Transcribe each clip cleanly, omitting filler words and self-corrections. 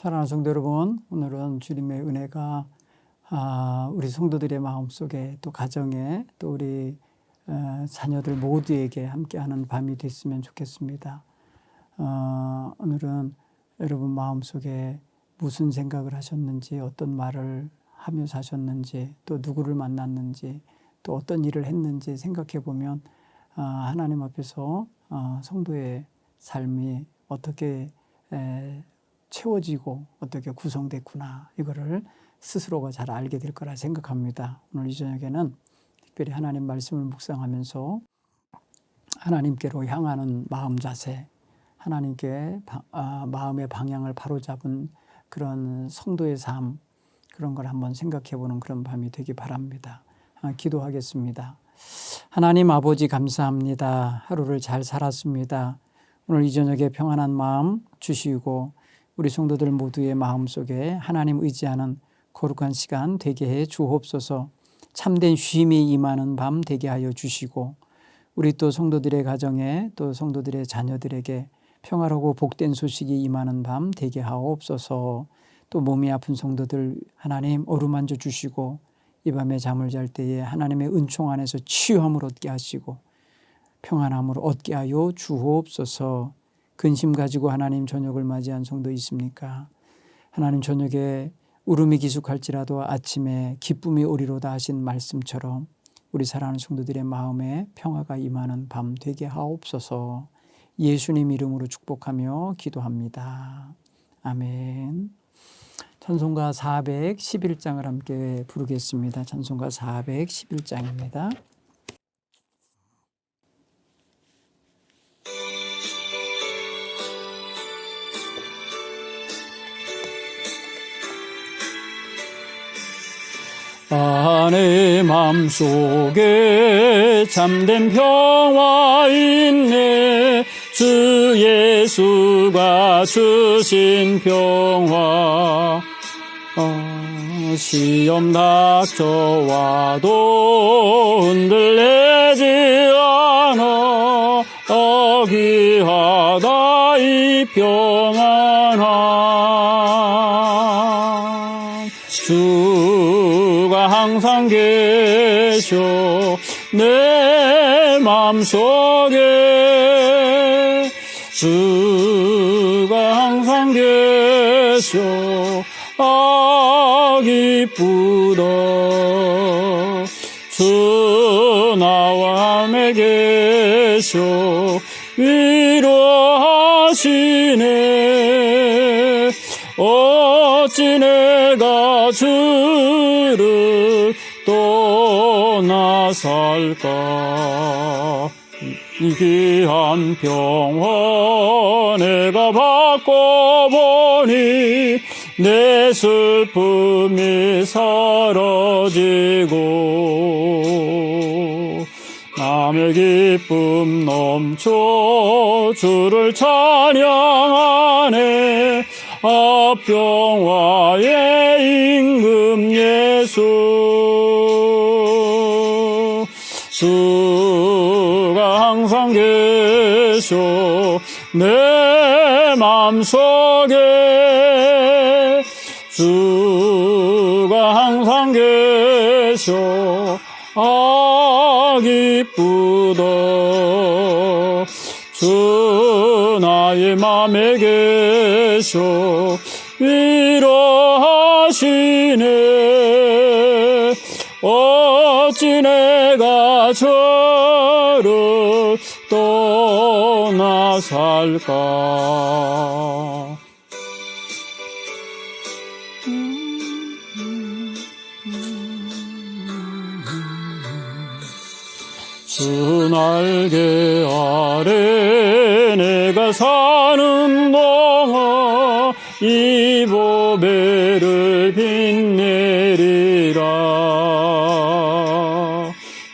사랑하는 성도 여러분, 오늘은 주님의 은혜가 우리 성도들의 마음속에 또 가정에 또 우리 자녀들 모두에게 함께하는 밤이 됐으면 좋겠습니다. 오늘은 여러분 마음속에 무슨 생각을 하셨는지, 어떤 말을 하며 사셨는지, 또 누구를 만났는지, 또 어떤 일을 했는지 생각해 보면 하나님 앞에서 성도의 삶이 어떻게 채워지고 어떻게 구성됐구나, 이거를 스스로가 잘 알게 될 거라 생각합니다. 오늘 이 저녁에는 특별히 하나님 말씀을 묵상하면서 하나님께로 향하는 마음 자세, 하나님께 마음의 방향을 바로잡은 그런 성도의 삶, 그런 걸 한번 생각해 보는 그런 밤이 되기 바랍니다. 기도하겠습니다. 하나님 아버지, 감사합니다. 하루를 잘 살았습니다. 오늘 이 저녁에 평안한 마음 주시고 우리 성도들 모두의 마음속에 하나님 의지하는 거룩한 시간 되게 해 주옵소서. 참된 쉼이 임하는 밤 되게 하여 주시고 우리 또 성도들의 가정에 또 성도들의 자녀들에게 평화로고 복된 소식이 임하는 밤 되게 하옵소서. 또 몸이 아픈 성도들 하나님 어루만져 주시고 이 밤에 잠을 잘 때에 하나님의 은총 안에서 치유함을 얻게 하시고 평안함을 얻게 하여 주옵소서. 근심 가지고 하나님 저녁을 맞이한 성도 있습니까? 하나님 저녁에 울음이 기숙할지라도 아침에 기쁨이 오리로다 하신 말씀처럼 우리 사랑하는 성도들의 마음에 평화가 임하는 밤 되게 하옵소서. 예수님 이름으로 축복하며 기도합니다. 아멘. 찬송가 411장을 함께 부르겠습니다. 찬송가 411장입니다. 내 맘속에 참된 평화 있네. 주 예수가 주신 평화. 시험 닥쳐와도 흔들리지 않아. 귀하다 이 평안함. 주가 항상 계셔 내 맘속에. 주가 항상 계셔 기쁘다. 주 나와 함께 계셔 위로하시네. 어찌 내가 주를 떠나 살까. 이 귀한 평화 내가 받고 보니 내 슬픔이 사라지고 남의 기쁨 넘쳐 주를 찬양하네. 평화의 임금 예수. 주가 항상 계셔 내 맘속에. 주가 항상 계셔 기쁘다. 주 나의 맘에 계셔 위로하시네. 어찌 내가 저를 떠나 살까. 주 날개 아래 내가 사는 동안 이 보배를 빛내리라.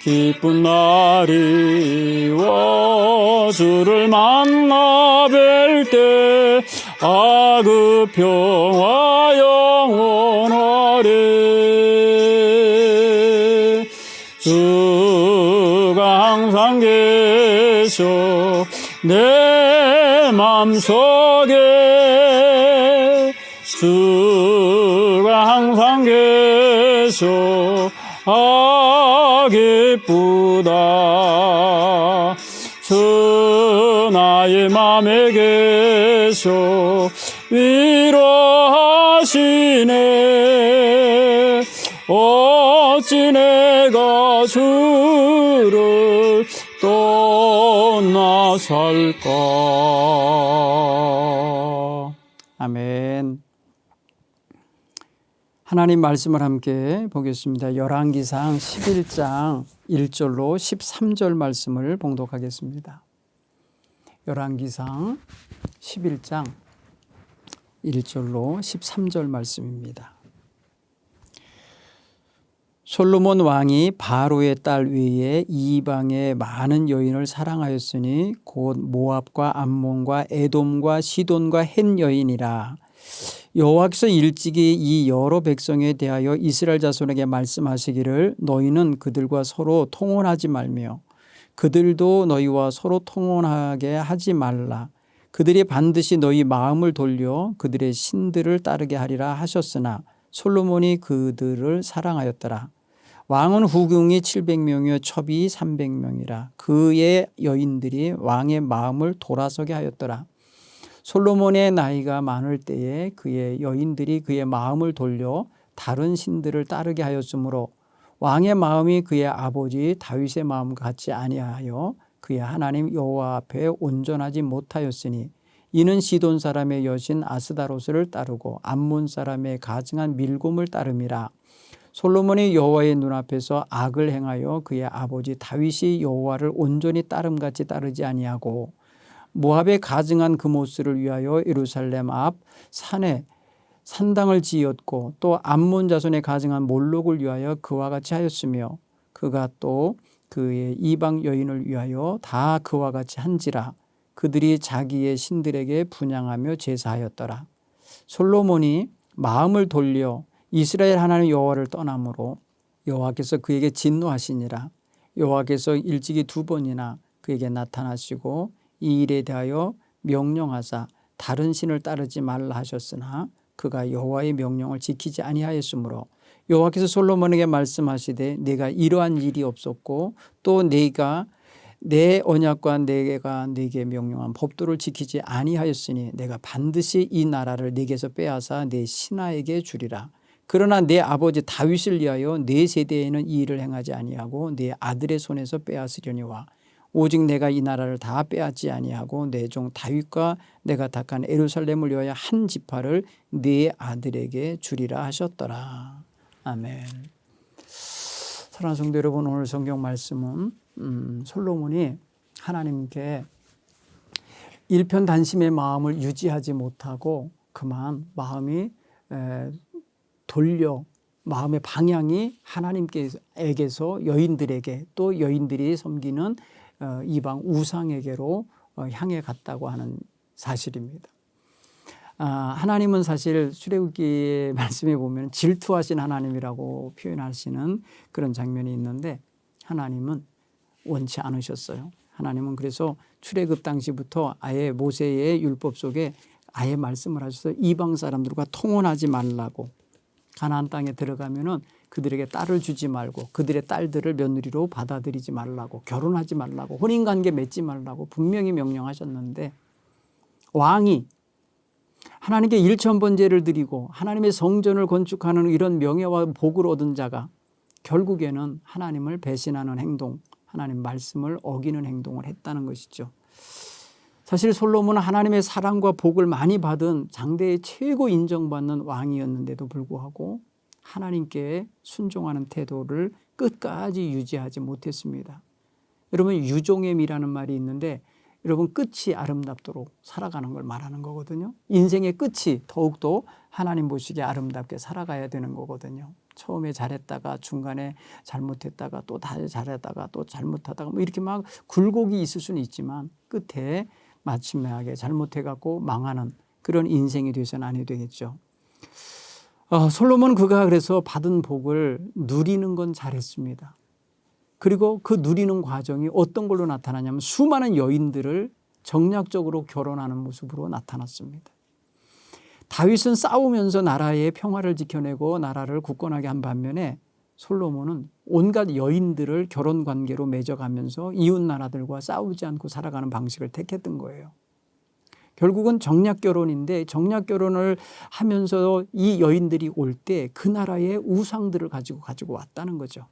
기쁜 날이 와 주를 만나 뵐 때 그 평화 영원하리. 주가 항상 계셔 내 맘속에. 주가 항상 계셔 기쁘다. 주 나의 맘에 계셔 위로하시네. 어찌 내가 주를 떠나 살까. 아멘. 하나님 말씀을 함께 보겠습니다. 열왕기상 11장 1절로 13절 말씀을 봉독하겠습니다. 열왕기상 11장 1절로 13절 말씀입니다. 솔로몬 왕이 바로의 딸 외에 이방의 많은 여인을 사랑하였으니 곧 모압과 암몬과 에돔과 시돈과 헷 여인이라. 여호와께서 일찍이 이 여러 백성에 대하여 이스라엘 자손에게 말씀하시기를 너희는 그들과 서로 통혼하지 말며 그들도 너희와 서로 통혼하게 하지 말라. 그들이 반드시 너희 마음을 돌려 그들의 신들을 따르게 하리라 하셨으나 솔로몬이 그들을 사랑하였더라. 왕은 후궁이 700명이요 첩이 300명이라. 그의 여인들이 왕의 마음을 돌아서게 하였더라. 솔로몬의 나이가 많을 때에 그의 여인들이 그의 마음을 돌려 다른 신들을 따르게 하였으므로 왕의 마음이 그의 아버지 다윗의 마음과 같이 아니하여 그의 하나님 여호와 앞에 온전하지 못하였으니 이는 시돈 사람의 여신 아스다로스를 따르고 암몬 사람의 가증한 밀곰을 따름이라. 솔로몬이 여호와의 눈앞에서 악을 행하여 그의 아버지 다윗이 여호와를 온전히 따름같이 따르지 아니하고 모압의 가증한 그모스를 위하여 예루살렘 앞 산에 산당을 지었고 또 암몬 자손의 가증한 몰록을 위하여 그와 같이 하였으며 그가 또 그의 이방 여인을 위하여 다 그와 같이 한지라. 그들이 자기의 신들에게 분향하며 제사하였더라. 솔로몬이 마음을 돌려 이스라엘 하나님 여호와를 떠나므로 여호와께서 그에게 진노하시니라. 여호와께서 일찍이 2번이나 그에게 나타나시고 이 일에 대하여 명령하사 다른 신을 따르지 말라 하셨으나 그가 여호와의 명령을 지키지 아니하였으므로 여호와께서 솔로몬에게 말씀하시되 내가 이러한 일이 없었고 또 네가 내 언약과 내가 네게 명령한 법도를 지키지 아니하였으니 내가 반드시 이 나라를 네게서 빼앗아 내 신하에게 주리라. 그러나 내 아버지 다윗을 위하여 네 세대에는 이 일을 행하지 아니하고 네 아들의 손에서 빼앗으려니와 오직 내가 이 나라를 다 빼앗지 아니하고 내 종 다윗과 내가 택한 예루살렘을 위하여 한 지파를 네 아들에게 주리라 하셨더라. 아멘. 사랑하는 성도 여러분, 오늘 성경 말씀은 솔로몬이 하나님께 일편단심의 마음을 유지하지 못하고 그만 마음이 돌려 마음의 방향이 하나님께서 여인들에게 또 여인들이 섬기는 이방 우상에게로 향해 갔다고 하는 사실입니다. 하나님은 사실 출애굽기의 말씀에 보면 질투하신 하나님이라고 표현하시는 그런 장면이 있는데 하나님은 원치 않으셨어요. 하나님은 그래서 출애굽 당시부터 아예 모세의 율법 속에 아예 말씀을 하셔서 이방 사람들과 통혼하지 말라고, 가나안 땅에 들어가면은 그들에게 딸을 주지 말고 그들의 딸들을 며느리로 받아들이지 말라고, 결혼하지 말라고, 혼인관계 맺지 말라고 분명히 명령하셨는데 왕이 하나님께 일천번제를 드리고 하나님의 성전을 건축하는 이런 명예와 복을 얻은 자가 결국에는 하나님을 배신하는 행동, 하나님 말씀을 어기는 행동을 했다는 것이죠. 사실 솔로몬은 하나님의 사랑과 복을 많이 받은 장대의 최고 인정받는 왕이었는데도 불구하고 하나님께 순종하는 태도를 끝까지 유지하지 못했습니다. 여러분, 유종엠이라는 말이 있는데 여러분, 끝이 아름답도록 살아가는 걸 말하는 거거든요. 인생의 끝이 더욱더 하나님 보시기에 아름답게 살아가야 되는 거거든요. 처음에 잘했다가 중간에 잘못했다가 또 다시 잘했다가 또 잘못하다가 뭐 이렇게 막 굴곡이 있을 수는 있지만 끝에 마침내하게 잘못해갖고 망하는 그런 인생이 되서는 안 해야 되겠죠. 솔로몬 그가 그래서 받은 복을 누리는 건 잘했습니다. 그리고 그 누리는 과정이 어떤 걸로 나타나냐면 수많은 여인들을 정략적으로 결혼하는 모습으로 나타났습니다. 다윗은 싸우면서 나라의 평화를 지켜내고 나라를 굳건하게 한 반면에 솔로몬은 온갖 여인들을 결혼 관계로 맺어가면서 이웃 나라들과 싸우지 않고 살아가는 방식을 택했던 거예요. 결국은 정략 결혼인데 정략 결혼을 하면서 이 여인들이 올 때 그 나라의 우상들을 가지고 왔다는 거죠.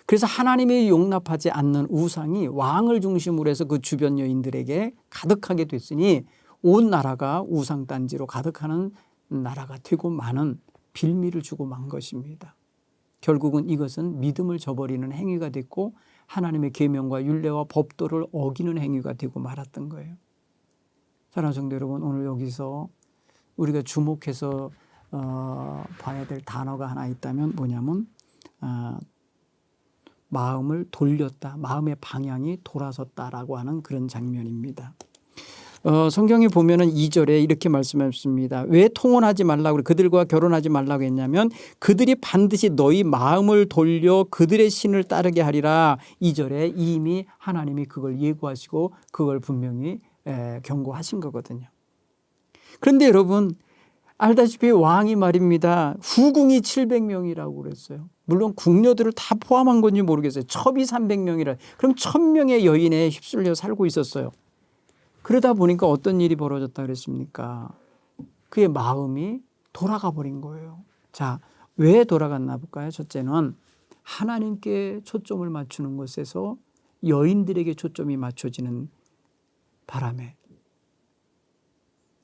그래서 하나님이 용납하지 않는 우상이 왕을 중심으로 해서 그 주변 여인들에게 가득하게 됐으니 온 나라가 우상단지로 가득하는 나라가 되고 많은 빌미를 주고 만 것입니다. 결국은 이것은 믿음을 저버리는 행위가 됐고 하나님의 계명과 율례와 법도를 어기는 행위가 되고 말았던 거예요. 사랑하는 성도 여러분, 오늘 여기서 우리가 주목해서 봐야 될 단어가 하나 있다면 뭐냐면 마음을 돌렸다, 마음의 방향이 돌아섰다라고 하는 그런 장면입니다. 성경에 보면은 2절에 이렇게 말씀했습니다. 왜 통혼하지 말라고 그들과 결혼하지 말라고 했냐면 그들이 반드시 너희 마음을 돌려 그들의 신을 따르게 하리라. 2절에 이미 하나님이 그걸 예고하시고 그걸 분명히 경고하신 거거든요. 그런데 여러분 알다시피 왕이 말입니다. 후궁이 700명이라고 그랬어요. 물론 궁녀들을 다 포함한 건지 모르겠어요. 첩이 300명이라. 그럼 1000명의 여인에 휩쓸려 살고 있었어요. 그러다 보니까 어떤 일이 벌어졌다 그랬습니까? 그의 마음이 돌아가 버린 거예요. 자, 왜 돌아갔나 볼까요? 첫째는 하나님께 초점을 맞추는 것에서 여인들에게 초점이 맞춰지는 바람에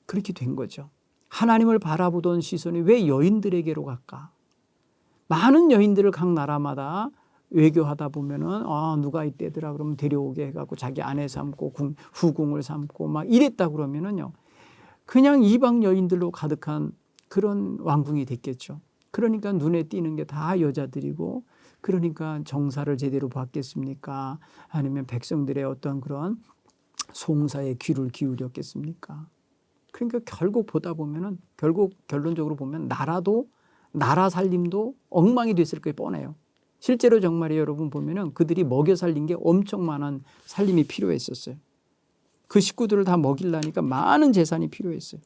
그렇게 된 거죠. 하나님을 바라보던 시선이 왜 여인들에게로 갈까? 많은 여인들을 각 나라마다 외교하다 보면은 누가 이때더라 그러면 데려오게 해갖고 자기 아내 삼고 후궁을 삼고 막 이랬다 그러면은요 그냥 이방 여인들로 가득한 그런 왕궁이 됐겠죠. 그러니까 눈에 띄는 게 다 여자들이고 그러니까 정사를 제대로 받겠습니까? 아니면 백성들의 어떤 그런 송사에 귀를 기울였겠습니까? 그러니까 결국 보다 보면은 결국 결론적으로 보면 나라 살림도 엉망이 됐을 게 뻔해요. 실제로 정말이 여러분 보면은 그들이 먹여 살린 게 엄청 많은 살림이 필요했었어요. 그 식구들을 다 먹이려니까 많은 재산이 필요했어요.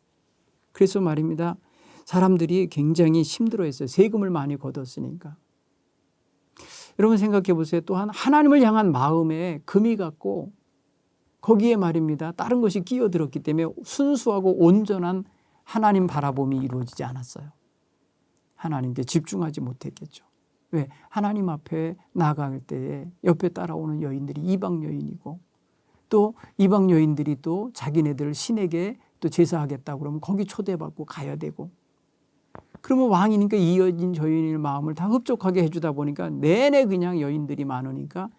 그래서 말입니다. 사람들이 굉장히 힘들어했어요. 세금을 많이 걷었으니까. 여러분 생각해 보세요. 또한 하나님을 향한 마음에 금이 갔고 거기에 말입니다. 다른 것이 끼어들었기 때문에 순수하고 온전한 하나님 바라봄이 이루어지지 않았어요. 하나님께 집중하지 못했겠죠. 왜? 하나님 앞에 나아갈 때에 옆에 따라오는 여인들이 이방 여인이고 또 이방 여인들이 또 자기네들 신에게 또 제사하겠다고 그러면 거기 초대받고 가야 되고 그러면 왕이니까 이 여인 저 여인의 마음을 다 흡족하게 해주다 보니까 내내 그냥 여인들이 많으니까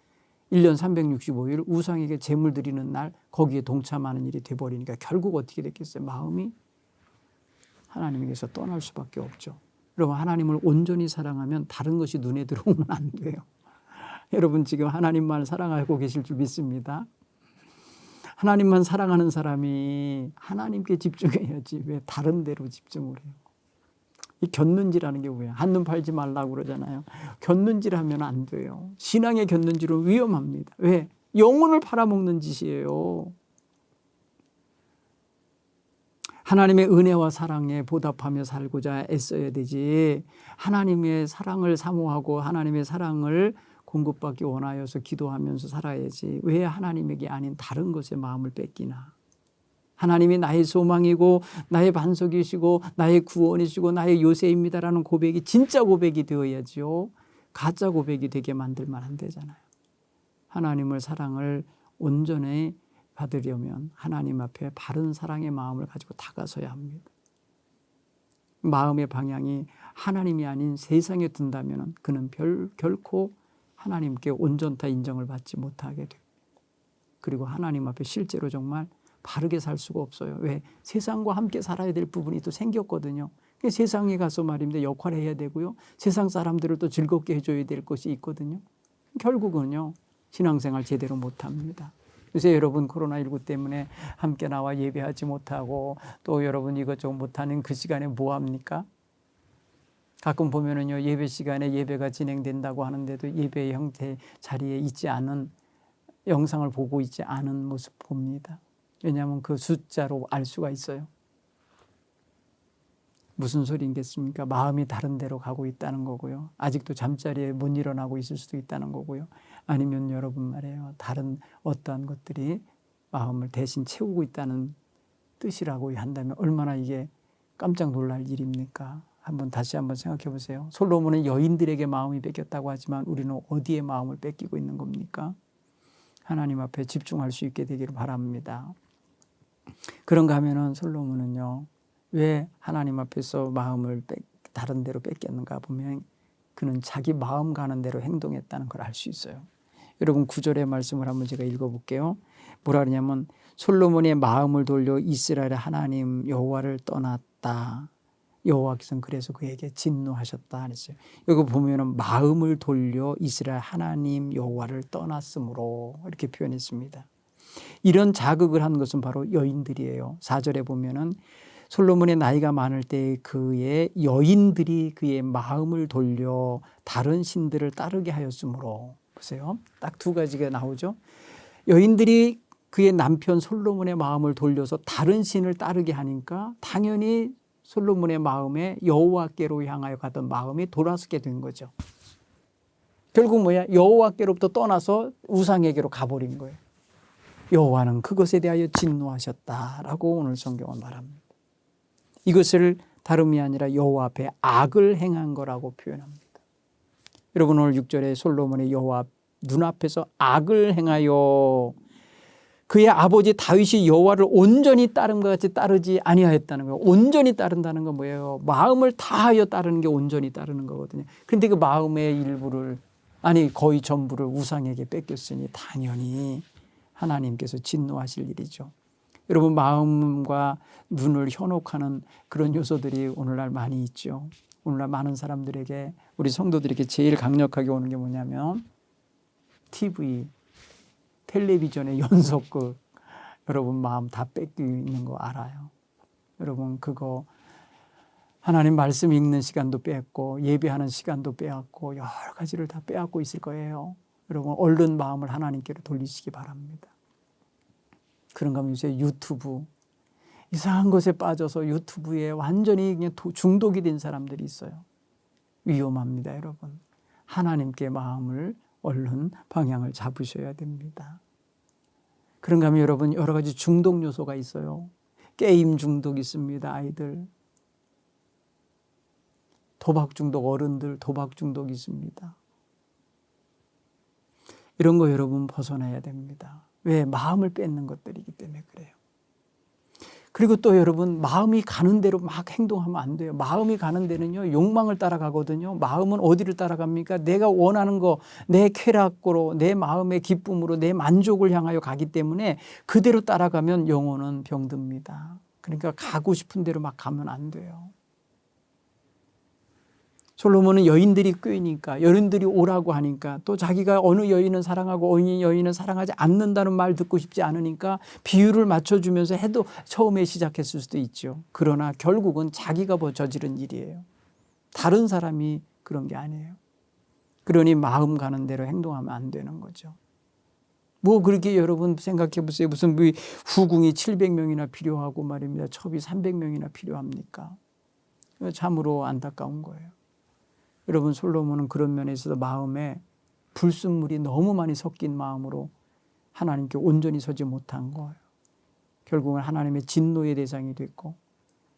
1년 365일 우상에게 제물 드리는 날 거기에 동참하는 일이 돼버리니까 결국 어떻게 됐겠어요? 마음이 하나님에게서 떠날 수밖에 없죠. 여러분 하나님을 온전히 사랑하면 다른 것이 눈에 들어오면 안 돼요. 여러분 지금 하나님만 사랑하고 계실 줄 믿습니다. 하나님만 사랑하는 사람이 하나님께 집중해야지 왜 다른 데로 집중을 해요. 이 곁눈질하는 게 뭐예요? 한눈 팔지 말라고 그러잖아요. 곁눈질하면 안 돼요. 신앙의 곁눈질은 위험합니다. 왜? 영혼을 팔아먹는 짓이에요. 하나님의 은혜와 사랑에 보답하며 살고자 애써야 되지 하나님의 사랑을 사모하고 하나님의 사랑을 공급받기 원하여서 기도하면서 살아야지 왜 하나님에게 아닌 다른 것에 마음을 뺏기나. 하나님이 나의 소망이고 나의 반석이시고 나의 구원이시고 나의 요새입니다라는 고백이 진짜 고백이 되어야지요. 가짜 고백이 되게 만들면 안 되잖아요. 하나님을 사랑을 온전히 받으려면 하나님 앞에 바른 사랑의 마음을 가지고 다가서야 합니다. 마음의 방향이 하나님이 아닌 세상에 둔다면 그는 결코 하나님께 온전타 인정을 받지 못하게 됩니다. 그리고 하나님 앞에 실제로 정말 바르게 살 수가 없어요. 왜? 세상과 함께 살아야 될 부분이 또 생겼거든요. 세상에 가서 말입니다. 역할을 해야 되고요. 세상 사람들을 또 즐겁게 해줘야 될 것이 있거든요. 결국은요. 신앙생활 제대로 못합니다. 요새 여러분 코로나19 때문에 함께 나와 예배하지 못하고 또 여러분 이것저것 못하는 그 시간에 뭐 합니까? 가끔 보면은요 예배 시간에 예배가 진행된다고 하는데도 예배의 형태 자리에 있지 않은 영상을 보고 있지 않은 모습 봅니다. 왜냐하면 그 숫자로 알 수가 있어요. 무슨 소리겠습니까? 마음이 다른 데로 가고 있다는 거고요. 아직도 잠자리에 못 일어나고 있을 수도 있다는 거고요. 아니면 여러분 말이에요. 다른 어떠한 것들이 마음을 대신 채우고 있다는 뜻이라고 한다면 얼마나 이게 깜짝 놀랄 일입니까? 다시 한번 생각해 보세요. 솔로몬은 여인들에게 마음이 뺏겼다고 하지만 우리는 어디에 마음을 뺏기고 있는 겁니까? 하나님 앞에 집중할 수 있게 되기를 바랍니다. 그런가 하면은 솔로몬은요, 왜 하나님 앞에서 마음을 다른 데로 뺏겼는가 보면 그는 자기 마음 가는 대로 행동했다는 걸 알 수 있어요. 여러분 9절의 말씀을 한번 제가 읽어볼게요. 뭐라 그러냐면 솔로몬의 마음을 돌려 이스라엘의 하나님 여호와를 떠났다. 여호와께서는 그래서 그에게 진노하셨다 그랬어요. 여기 보면은 마음을 돌려 이스라엘 하나님 여호와를 떠났으므로 이렇게 표현했습니다. 이런 자극을 한 것은 바로 여인들이에요. 4절에 보면은 솔로몬의 나이가 많을 때 그의 여인들이 그의 마음을 돌려 다른 신들을 따르게 하였으므로. 보세요. 딱 두 가지가 나오죠. 여인들이 그의 남편 솔로몬의 마음을 돌려서 다른 신을 따르게 하니까 당연히 솔로몬의 마음에 여호와께로 향하여 가던 마음이 돌아서게 된 거죠. 결국 뭐야? 여호와께로부터 떠나서 우상에게로 가버린 거예요. 여호와는 그것에 대하여 진노하셨다라고 오늘 성경은 말합니다. 이것을 다름이 아니라 여호와 앞에 악을 행한 거라고 표현합니다. 여러분 오늘 6절에 솔로몬의 여호와 눈앞에서 악을 행하여 그의 아버지 다윗이 여호와를 온전히 따른 것 같이 따르지 아니하였다는 거예요. 온전히 따른다는 건 뭐예요? 마음을 다하여 따르는 게 온전히 따르는 거거든요. 그런데 그 마음의 일부를 거의 전부를 우상에게 뺏겼으니 당연히 하나님께서 진노하실 일이죠. 여러분 마음과 눈을 현혹하는 그런 요소들이 오늘날 많이 있죠. 오늘날 많은 사람들에게 우리 성도들에게 제일 강력하게 오는 게 뭐냐면 TV, 텔레비전의 연속극. 여러분 마음 다 뺏기고 있는 거 알아요. 여러분 그거 하나님 말씀 읽는 시간도 뺏고 예배하는 시간도 빼앗고 여러 가지를 다 빼앗고 있을 거예요. 여러분 얼른 마음을 하나님께로 돌리시기 바랍니다. 그런가 하면 요새 유튜브 이상한 것에 빠져서 유튜브에 완전히 그냥 중독이 된 사람들이 있어요. 위험합니다, 여러분. 하나님께 마음을 얼른 방향을 잡으셔야 됩니다. 그런가 하면 여러분 여러 가지 중독 요소가 있어요. 게임 중독 있습니다, 아이들. 도박 중독, 어른들 도박 중독 있습니다. 이런 거 여러분 벗어나야 됩니다. 왜? 마음을 뺏는 것들이기 때문에 그래요. 그리고 또 여러분 마음이 가는 대로 막 행동하면 안 돼요. 마음이 가는 데는요 욕망을 따라가거든요. 마음은 어디를 따라갑니까? 내가 원하는 거, 내 쾌락으로, 내 마음의 기쁨으로, 내 만족을 향하여 가기 때문에 그대로 따라가면 영혼은 병듭니다. 그러니까 가고 싶은 대로 막 가면 안 돼요. 솔로몬은 여인들이 꾀니까 여인들이 오라고 하니까 또 자기가 어느 여인은 사랑하고 어느 여인은 사랑하지 않는다는 말 듣고 싶지 않으니까 비유를 맞춰주면서 해도 처음에 시작했을 수도 있죠. 그러나 결국은 자기가 저지른 일이에요. 다른 사람이 그런 게 아니에요. 그러니 마음 가는 대로 행동하면 안 되는 거죠. 뭐 그렇게 여러분 생각해 보세요. 무슨 후궁이 700명이나 필요하고 말입니다. 첩이 300명이나 필요합니까? 참으로 안타까운 거예요. 여러분 솔로몬은 그런 면에 있어서 마음에 불순물이 너무 많이 섞인 마음으로 하나님께 온전히 서지 못한 거예요. 결국은 하나님의 진노의 대상이 됐고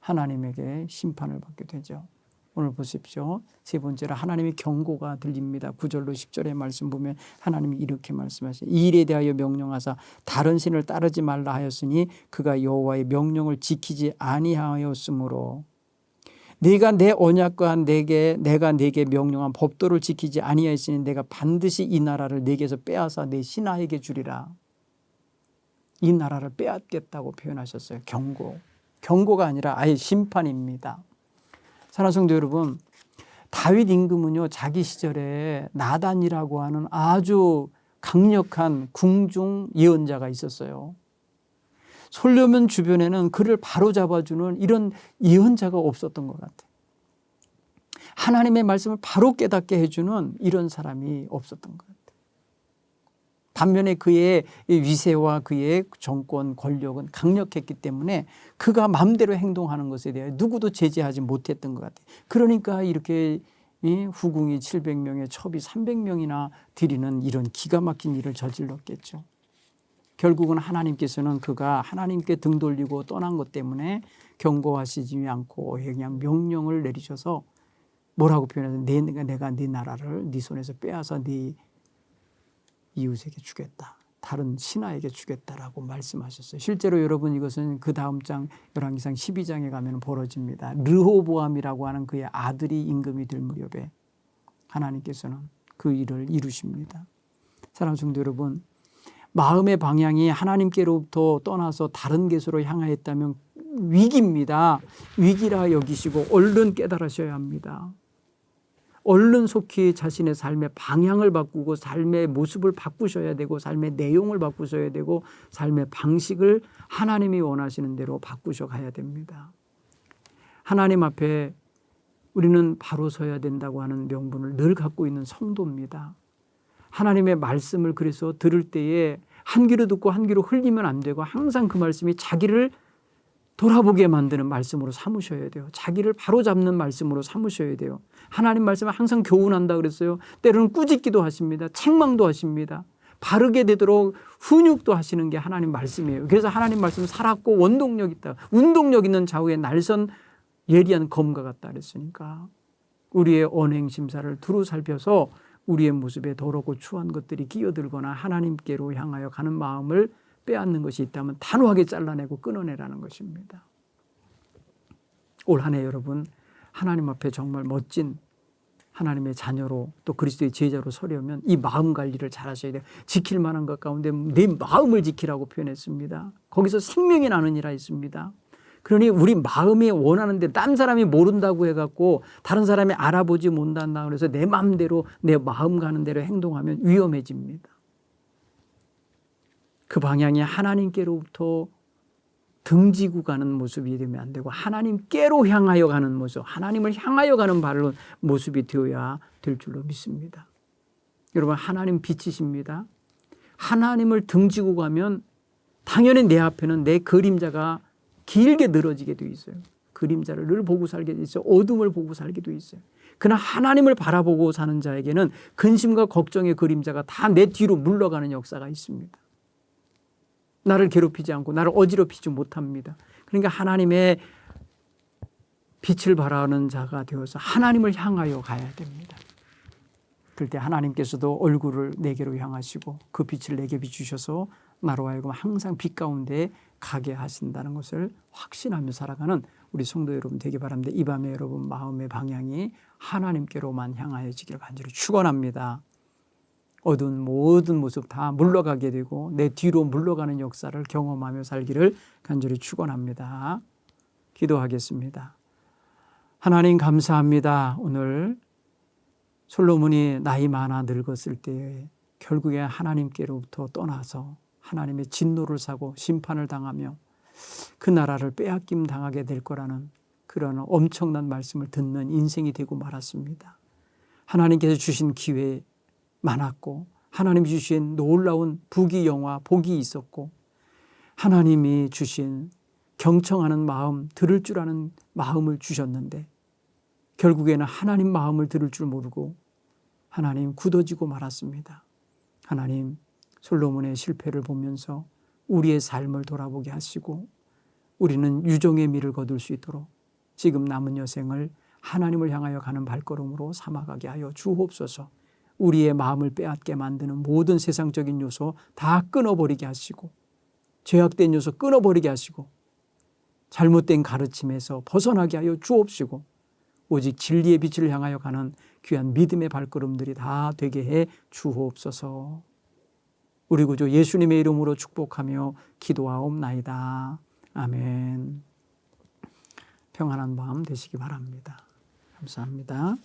하나님에게 심판을 받게 되죠. 오늘 보십시오. 세 번째로 하나님의 경고가 들립니다. 9절로 10절의 말씀 보면 하나님이 이렇게 말씀하세요. 이 일에 대하여 명령하사 다른 신을 따르지 말라 하였으니 그가 여호와의 명령을 지키지 아니하였으므로 네가 내 언약과 내가 네게 명령한 법도를 지키지 아니하였으니 내가 반드시 이 나라를 네게서 빼앗아 내 신하에게 주리라. 이 나라를 빼앗겠다고 표현하셨어요. 경고가 아니라 아예 심판입니다. 사랑하는 성도 여러분, 다윗 임금은요 자기 시절에 나단이라고 하는 아주 강력한 궁중 예언자가 있었어요. 솔로몬 주변에는 그를 바로잡아주는 이런 예언자가 없었던 것 같아요. 하나님의 말씀을 바로 깨닫게 해주는 이런 사람이 없었던 것 같아요. 반면에 그의 위세와 그의 정권 권력은 강력했기 때문에 그가 마음대로 행동하는 것에 대해 누구도 제재하지 못했던 것 같아요. 그러니까 이렇게 후궁이 700명에 첩이 300명이나 드리는 이런 기가 막힌 일을 저질렀겠죠. 결국은 하나님께서는 그가 하나님께 등 돌리고 떠난 것 때문에 경고하시지 않고 그냥 명령을 내리셔서 뭐라고 표현해서 내가 네 나라를 네 손에서 빼앗아 네 이웃에게 주겠다. 다른 신하에게 주겠다라고 말씀하셨어요. 실제로 여러분 이것은 그 다음 장 열왕기상 12장에 가면 벌어집니다. 르호보암이라고 하는 그의 아들이 임금이 될 무렵에 하나님께서는 그 일을 이루십니다. 사랑하는 성도 여러분, 마음의 방향이 하나님께로부터 떠나서 다른 곳으로 향하였다면 위기입니다. 위기라 여기시고 얼른 깨달으셔야 합니다. 얼른 속히 자신의 삶의 방향을 바꾸고 삶의 모습을 바꾸셔야 되고 삶의 내용을 바꾸셔야 되고 삶의 방식을 하나님이 원하시는 대로 바꾸셔 가야 됩니다. 하나님 앞에 우리는 바로 서야 된다고 하는 명분을 늘 갖고 있는 성도입니다. 하나님의 말씀을 그래서 들을 때에 한 귀로 듣고 한 귀로 흘리면 안 되고 항상 그 말씀이 자기를 돌아보게 만드는 말씀으로 삼으셔야 돼요. 자기를 바로잡는 말씀으로 삼으셔야 돼요. 하나님 말씀은 항상 교훈한다 그랬어요. 때로는 꾸짖기도 하십니다. 책망도 하십니다. 바르게 되도록 훈육도 하시는 게 하나님 말씀이에요. 그래서 하나님 말씀은 살았고 원동력 있다. 운동력 있는 좌우에 날선 예리한 검과 같다 그랬으니까 우리의 언행 심사를 두루 살펴서 우리의 모습에 더럽고 추한 것들이 끼어들거나 하나님께로 향하여 가는 마음을 빼앗는 것이 있다면 단호하게 잘라내고 끊어내라는 것입니다. 올 한 해 여러분 하나님 앞에 정말 멋진 하나님의 자녀로 또 그리스도의 제자로 서려면 이 마음 관리를 잘 하셔야 돼요. 지킬 만한 것 가운데 내 마음을 지키라고 표현했습니다. 거기서 생명이 나느니라 했습니다. 그러니 우리 마음이 원하는데 딴 사람이 모른다고 해갖고 다른 사람이 알아보지 못한다 그래서 내 마음대로 내 마음 가는 대로 행동하면 위험해집니다. 그 방향이 하나님께로부터 등지고 가는 모습이 되면 안 되고 하나님께로 향하여 가는 모습, 하나님을 향하여 가는 바른 모습이 되어야 될 줄로 믿습니다. 여러분 하나님 빛이십니다. 하나님을 등지고 가면 당연히 내 앞에는 내 그림자가 길게 늘어지게 되어 있어요. 그림자를 늘 보고 살게 되어 있어요. 어둠을 보고 살게 되어 있어요. 그러나 하나님을 바라보고 사는 자에게는 근심과 걱정의 그림자가 다 내 뒤로 물러가는 역사가 있습니다. 나를 괴롭히지 않고 나를 어지럽히지 못합니다. 그러니까 하나님의 빛을 바라는 자가 되어서 하나님을 향하여 가야 됩니다. 그럴 때 하나님께서도 얼굴을 내게로 향하시고 그 빛을 내게 비추셔서 나로 하여금 항상 빛 가운데 가게 하신다는 것을 확신하며 살아가는 우리 성도 여러분 되기 바랍니다. 이 밤에 여러분 마음의 방향이 하나님께로만 향하여지기를 간절히 축원합니다. 어두운 모든 모습 다 물러가게 되고 내 뒤로 물러가는 역사를 경험하며 살기를 간절히 축원합니다. 기도하겠습니다. 하나님 감사합니다. 오늘 솔로몬이 나이 많아 늙었을 때에 결국에 하나님께로부터 떠나서 하나님의 진노를 사고 심판을 당하며 그 나라를 빼앗김 당하게 될 거라는 그런 엄청난 말씀을 듣는 인생이 되고 말았습니다. 하나님께서 주신 기회 많았고 하나님이 주신 놀라운 부귀영화 복이 있었고 하나님이 주신 경청하는 마음 들을 줄 아는 마음을 주셨는데 결국에는 하나님 마음을 들을 줄 모르고 하나님 굳어지고 말았습니다. 하나님 솔로몬의 실패를 보면서 우리의 삶을 돌아보게 하시고 우리는 유종의 미를 거둘 수 있도록 지금 남은 여생을 하나님을 향하여 가는 발걸음으로 삼아가게 하여 주옵소서. 우리의 마음을 빼앗게 만드는 모든 세상적인 요소 다 끊어버리게 하시고 죄악된 요소 끊어버리게 하시고 잘못된 가르침에서 벗어나게 하여 주옵시고 오직 진리의 빛을 향하여 가는 귀한 믿음의 발걸음들이 다 되게 해 주옵소서. 우리 구주 예수님의 이름으로 축복하며 기도하옵나이다. 아멘. 평안한 밤 되시기 바랍니다. 감사합니다.